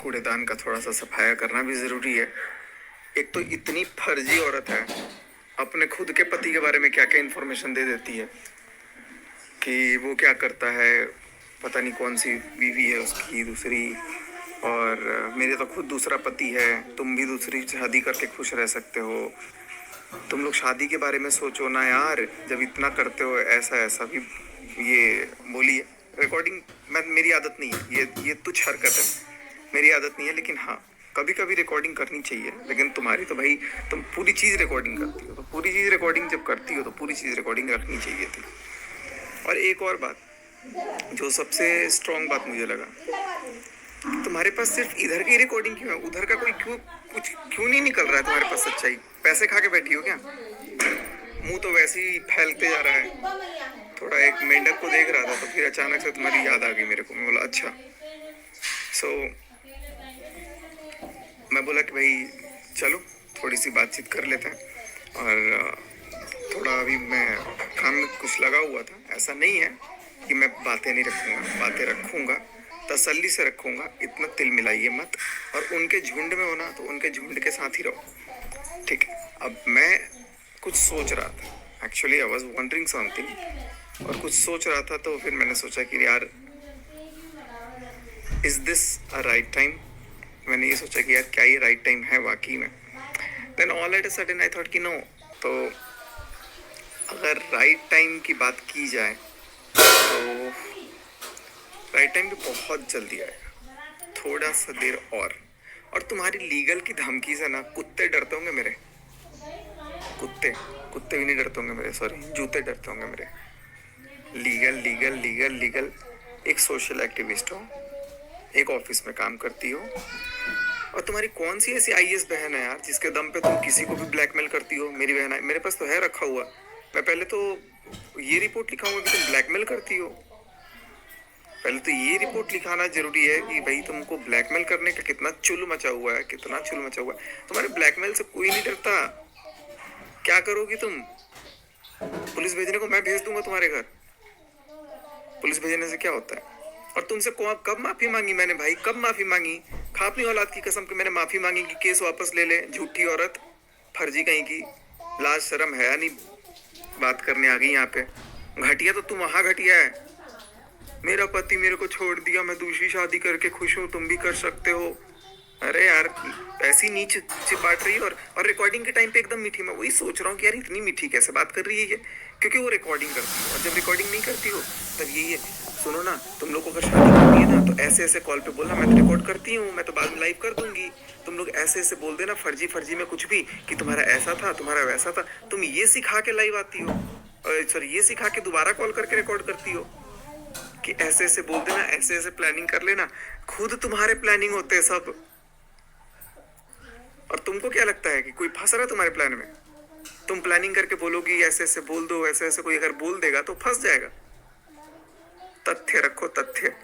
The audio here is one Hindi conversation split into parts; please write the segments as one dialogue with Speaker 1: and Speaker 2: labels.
Speaker 1: कूड़ेदान का थोड़ा सा सफाया करना भी ज़रूरी है। एक तो इतनी फर्जी औरत है, अपने खुद के पति के बारे में क्या क्या इन्फॉर्मेशन दे देती है कि वो क्या करता है, पता नहीं कौन सी बीवी है उसकी दूसरी, और मेरे तो खुद दूसरा पति है, तुम भी दूसरी शादी करके खुश रह सकते हो। तुम लोग शादी के बारे में सोचो ना यार, जब इतना करते हो। ऐसा ऐसा भी ये बोली है। रिकॉर्डिंग मेरी आदत नहीं है, ये तुच्छ हरकत है, मेरी आदत नहीं है। लेकिन हाँ, कभी कभी रिकॉर्डिंग करनी चाहिए। लेकिन तुम्हारी तो भाई, तुम पूरी चीज़ रिकॉर्डिंग करती हो, तो पूरी चीज़ रिकॉर्डिंग जब करती हो तो पूरी चीज़ रिकॉर्डिंग रखनी चाहिए थी। और एक और बात, जो सबसे स्ट्रॉन्ग बात मुझे लगा, तुम्हारे पास सिर्फ इधर की रिकॉर्डिंग क्यों है? उधर का कोई क्यों नहीं निकल रहा है तुम्हारे पास? सच्चाई पैसे खा के बैठी हो क्या? मुंह तो वैसे ही फैलते जा रहा है। थोड़ा एक मेंढक को देख रहा था तो फिर अचानक से तुम्हारी याद आ गई मेरे को। मैं बोला अच्छा। मैं बोला कि भाई चलो थोड़ी सी बातचीत कर लेते हैं। और थोड़ा अभी मैं काम में कुछ लगा हुआ था। ऐसा नहीं है कि मैं बातें नहीं रखूंगा, बातें रखूंगा, तसल्ली से रखूंगा। इतना तिल मिलाइए मत। और उनके झुंड में हो ना तो उनके झुंड के साथ ही रहो, ठीक है? अब मैं कुछ सोच रहा था, actually I was wondering something, और कुछ सोच रहा था। तो फिर मैंने सोचा कि यार, is this a right time? मैंने ये सोचा कि यार क्या ये राइट टाइम है वाकई में? Then all at a sudden I thought कि नो। तो अगर राइट टाइम की बात की जाए तो राइट टाइम भी बहुत जल्दी आएगा, थोड़ा सा देर और तुम्हारी लीगल की धमकी से ना कुत्ते डरते होंगे मेरे। कुत्ते भी नहीं डरते होंगे मेरे, सॉरी, जूते डरते होंगे मेरे। Legal legal legal legal. एक सोशल एक्टिविस्ट हो, एक ऑफिस में काम करती हो, और तुम्हारी कौन सी ऐसी आईएएस बहन है यार जिसके दम पे तुम किसी को भी ब्लैकमेल करती हो? मेरी बहन है, मेरे पास तो है रखा हुआ। मैं पहले तो ये रिपोर्ट लिखाऊंगा कि तुम ब्लैकमेल करती हो। पहले तो ये रिपोर्ट लिखाना जरूरी है कि भाई तुमको ब्लैकमेल करने का कितना चुल मचा हुआ है, कितना चुल मचा हुआ है। तुम्हारे ब्लैकमेल से कोई नहीं डरता। क्या करोगी तुम? पुलिस भेजने को मैं भेज दूंगा तुम्हारे घर। पुलिस भेजने से क्या होता है? और तुमसे कब माफी मांगी मैंने भाई? कब माफी मांगी? खा अपनी औलाद की कसम कि मैंने माफी मांगी कि केस वापस ले ले? झूठी औरत, फर्जी कहीं की, लाज शर्म है नहीं, बात करने आ गई यहाँ पे। घटिया तो तुम वहां घटिया है। मेरा पति मेरे को छोड़ दिया, मैं दूसरी शादी करके खुश हूँ, तुम भी कर सकते हो। अरे यार, ऐसी नीच चिपाट रही है। और रिकॉर्डिंग के टाइम पे एकदम मीठी। मैं वही सोच रहा हूँ कि यार इतनी मीठी कैसे बात कर रही है ये? क्योंकि वो रिकॉर्डिंग करती है, और जब रिकॉर्डिंग नहीं करती हो तब यही है, सुनो ना, तुम लोग को अगर शादी करनी है ना तो ऐसे ऐसे कॉल पे बोलना, मैं तो रिकॉर्ड करती हूँ, मैं तो बाद में लाइव कर दूंगी। तुम लोग ऐसे ऐसे बोल देना फर्जी फर्जी में कुछ भी, कि तुम्हारा ऐसा था, तुम्हारा वैसा था। तुम ये सिखा के लाइव आती हो, सॉरी, ये सिखा के दोबारा कॉल करके रिकॉर्ड करती हो कि ऐसे ऐसे बोल देना, ऐसे ऐसे प्लानिंग कर लेना। खुद तुम्हारे प्लानिंग होते हैं सब। और तुमको क्या लगता है कि कोई फंस रहा है तुम्हारे प्लान में? तुम प्लानिंग करके बोलोगी ऐसे ऐसे बोल दो, ऐसे ऐसे कोई अगर बोल देगा तो फंस जाएगा। तथ्य रखो, तथ्य।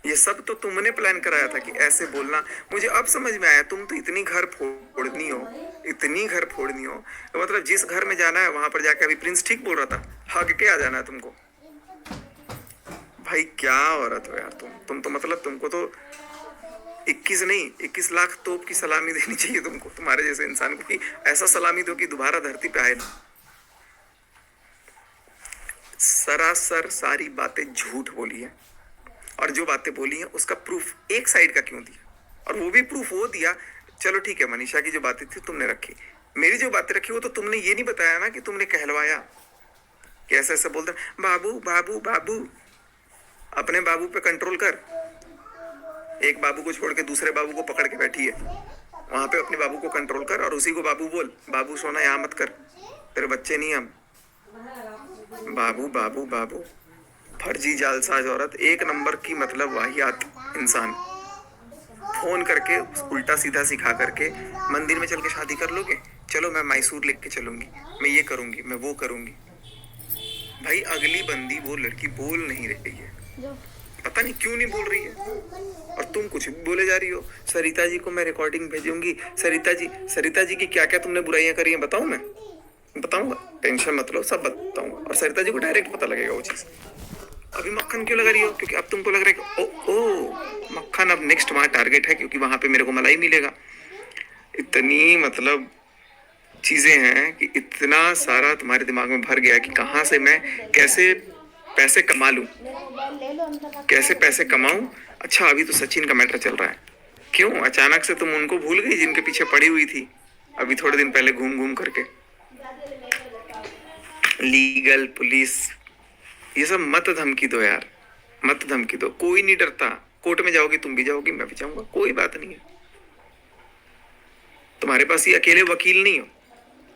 Speaker 1: ये सब तो तुमने प्लान कराया था कि ऐसे बोलना। मुझे अब समझ में आया, तुम तो इतनी घर फोड़नी हो, इतनी घर फोड़नी हो, तो मतलब जिस घर में जाना है वहां पर जाके, अभी प्रिंस ठीक बोल रहा था, हग के आ जाना है तुमको। भाई क्या औरत हो यार तुम तो मतलब तुमको तो 21 नहीं 21 लाख तोप की सलामी देनी चाहिए तुमको, तुम्हारे जैसे इंसान को, कि ऐसा सलामी दो कि दोबारा धरती पे आए ना। सरासर सारी बातें झूठ बोली है, और जो बातें बोली है उसका प्रूफ एक साइड का क्यों दिया? और वो भी प्रूफ वो दिया, चलो ठीक है, मनीषा की जो बातें थी तुमने रखी, मेरी जो बातें रखी वो तो तुमने ये नहीं बताया ना कि तुमने कहलवाया कि ऐसा ऐसा बोलते बाबू बाबू बाबू। अपने बाबू पे कंट्रोल कर। एक बाबू को छोड़ के दूसरे बाबू को पकड़ के बैठी है, वहां पे अपने बाबू को कंट्रोल कर और उसी को बाबू बोल। बाबू सोना यहाँ मत कर, तेरे बच्चे नहीं हम। बाबू बाबू बाबू, फर्जी जालसाज औरत, एक नंबर की मतलब वाहियात इंसान। फोन करके उल्टा सीधा सिखा करके मंदिर में चल के शादी कर लोगे? चलो मैं मैसूर लेके चलूंगी, मैं ये करूंगी, मैं वो करूंगी। भाई अगली बंदी वो लड़की बोल नहीं रही है, पता नहीं क्यों नहीं बोल रही है, और तुम कुछ भी बोले जा रही हो। सरिता जी को मैं रिकॉर्डिंग भेजूंगी। सरिता जी की क्या क्या तुमने बुराइयां करी हैं बताऊं? मैं बताऊंगा, टेंशन मत लो, सब बताऊंगा। और सरिता जी को डायरेक्ट पता लगेगा वो चीज। अभी मक्खन क्यों लगा रही हो? क्योंकि अब तुमको लग रहा है कि ओ मक्खन अब नेक्स्ट वहां टारगेट है, क्योंकि वहां पे मेरे को मलाई मिलेगा। इतनी मतलब चीजें हैं कि इतना सारा तुम्हारे दिमाग में भर गया कि कहाँ से मैं कैसे पैसे कमा लूं, कैसे पैसे कमाऊं। अच्छा अभी तो सचिन का मैटर चल रहा है। क्यों अचानक से तुम उनको भूल गई जिनके पीछे पड़ी हुई थी अभी थोड़े दिन पहले घूम घूम करके? लीगल पुलिस ये सब मत धमकी दो यार, मत धमकी दो। कोई नहीं डरता। कोर्ट में जाओगी तुम भी जाओगी, मैं भी जाऊंगा, कोई बात नहीं है। तुम्हारे पास ये अकेले वकील नहीं हो,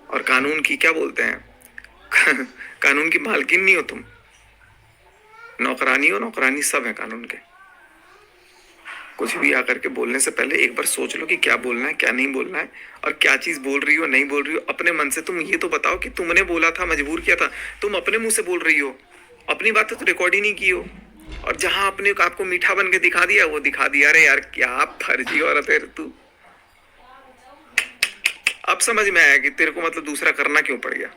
Speaker 1: और कानून की क्या बोलते हैं कानून की मालकिन नहीं हो तुम, नौकरानी हो। नौकरानी सब है कानून के। कुछ भी आकर के बोलने से पहले एक बार सोच लो कि क्या बोलना है क्या नहीं बोलना है, और क्या चीज बोल रही हो नहीं बोल रही हो अपने मन से। तुम ये तो बताओ कि तुमने बोला था, मजबूर किया था, तुम अपने मुंह से बोल रही हो, अपनी बात तो रिकॉर्ड ही नहीं की हो। और जहां अपने आपको मीठा बन के दिखा दिया वो दिखा दिया। अरे यार क्या फर्जी औरत है तू। अब समझ में आया कि तेरे को मतलब दूसरा करना क्यों पड़ गया।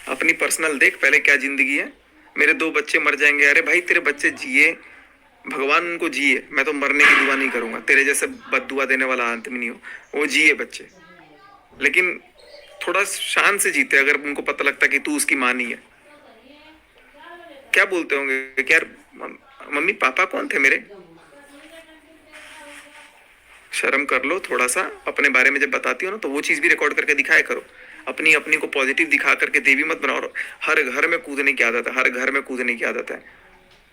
Speaker 1: अपनी पर्सनल देख पहले क्या जिंदगी है। मेरे 2 बच्चे मर जाएंगे, अरे भाई तेरे बच्चे जिए, भगवान उनको जिए, मैं तो मरने की दुआ नहीं करूंगा। तेरे जैसे बददुआ देने वाला आदमी नहीं हो। वो जिए बच्चे, लेकिन थोड़ा शान से जीते। अगर उनको पता लगता कि तू उसकी माँ नहीं है, क्या बोलते होंगे कि यार मम्मी पापा कौन थे मेरे। शर्म कर लो थोड़ा सा। अपने बारे में जब बताती हो ना तो वो चीज भी रिकॉर्ड करके दिखाया करो। अपनी अपनी को पॉजिटिव दिखा करके देवी मत बनाओ। हर घर में कूदने की आदत है, हर घर में कूदने की आदत है।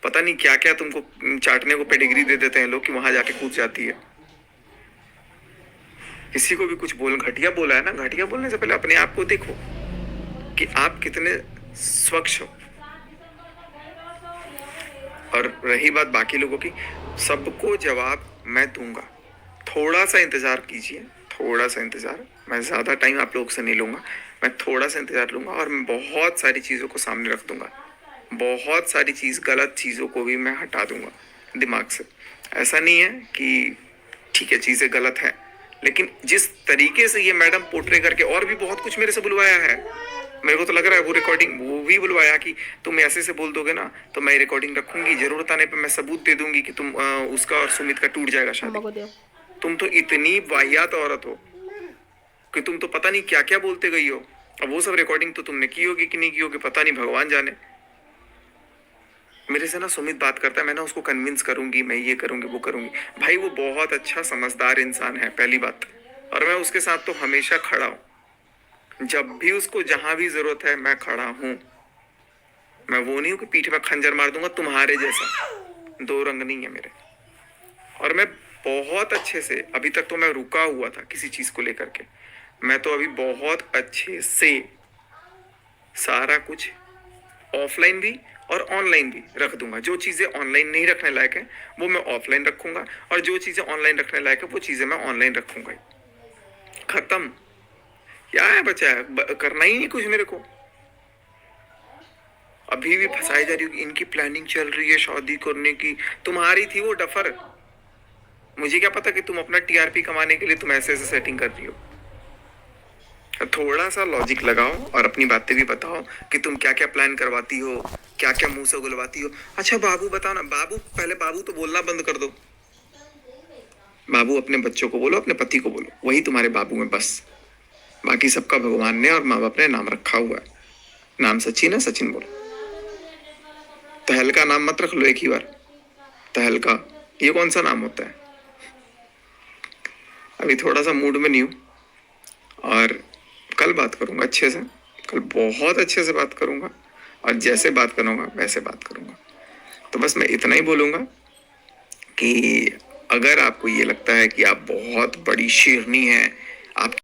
Speaker 1: पता नहीं क्या क्या तुमको चाटने को पेडिग्री दे देते हैं लोग कि वहां जाके कूद जाती है। किसी को भी कुछ बोल घटिया बोला है ना, घटिया बोलने से पहले अपने आप को देखो कि आप कितने स्वच्छ हो। और रही बात बाकी लोगों की, सबको जवाब मैं दूंगा। थोड़ा सा इंतजार कीजिए, थोड़ा सा इंतजार। मैं ज्यादा टाइम आप लोगों से नहीं लूंगा, मैं थोड़ा सा इंतजार लूंगा और मैं बहुत सारी चीजों को सामने रख दूंगा। बहुत सारी चीज गलत चीजों को भी मैं हटा दूंगा दिमाग से। ऐसा नहीं है कि ठीक है चीजें गलत है, लेकिन जिस तरीके से ये मैडम पोर्ट्रे करके, और भी बहुत कुछ मेरे से बुलवाया है। मेरे को तो लग रहा है वो रिकॉर्डिंग वो भी बुलवाया कि तुम ऐसे से बोल दोगे ना तो मैं रिकॉर्डिंग रखूंगी, जरूरत आने पे मैं सबूत दे दूंगी कि तुम उसका और सुमित का टूट जाएगा शादी। तुम तो इतनी वाहियात औरत हो कि तुम तो पता नहीं क्या क्या बोलते गई हो। अब वो सब रिकॉर्डिंग तो तुमने की होगी कि नहीं की होगी पता नहीं, भगवान जाने। मेरे से ना सुमित बात करता है, मैं ना उसको कन्विंस करूंगी, मैं ये करूंगी वो करूंगी। भाई वो बहुत अच्छा समझदार इंसान है पहली बात, और मैं उसके साथ तो हमेशा खड़ा हूं। जब भी उसको जहां भी जरूरत है मैं खड़ा हूं। मैं वो नहीं हूं कि पीठ में खंजर मार दूंगा तुम्हारे जैसा। 2 रंग नहीं है मेरे। और मैं बहुत अच्छे से, अभी तक तो मैं रुका हुआ था किसी चीज को लेकर के, मैं तो अभी बहुत अच्छे से सारा कुछ ऑफलाइन भी और ऑनलाइन भी रख दूंगा। जो चीजें ऑनलाइन नहीं रखने लायक है वो मैं ऑफलाइन रखूंगा, और जो चीजें ऑनलाइन रखने लायक है वो चीजें मैं ऑनलाइन रखूंगा। खत्म। क्या है बचा है, करना ही नहीं कुछ मेरे को। अभी भी फंसाई जा रही हो, इनकी प्लानिंग चल रही है शादी करने की। तुम्हारी थी वो डफर, मुझे क्या पता कि तुम अपना टीआरपी कमाने के लिए तुम ऐसे ऐसे सेटिंग कर रही हो। थोड़ा सा लॉजिक लगाओ और अपनी बातें भी बताओ कि तुम क्या क्या प्लान करवाती हो, क्या क्या मुंह से उगलवाती हो। अच्छा बाबू बताओ ना, बाबू पहले बाबू तो बोलना बंद कर दो। बाबू अपने बच्चों को बोलो, अपने पति को बोलो, वही तुम्हारे बाबू हैं बस। बाकी सबका भगवान ने और माँ बाप ने नाम रखा हुआ है। नाम सचिन है, सचिन बोलो। तहलका नाम मत रख लो एक ही बार। तहलका ये कौन सा नाम होता है। अभी थोड़ा सा मूड में नहीं हूँ, और कल बात करूंगा अच्छे से। कल बहुत अच्छे से बात करूंगा, और जैसे बात करूंगा वैसे बात करूंगा। तो बस मैं इतना ही बोलूंगा कि अगर आपको ये लगता है कि आप बहुत बड़ी शेरनी हैं, आप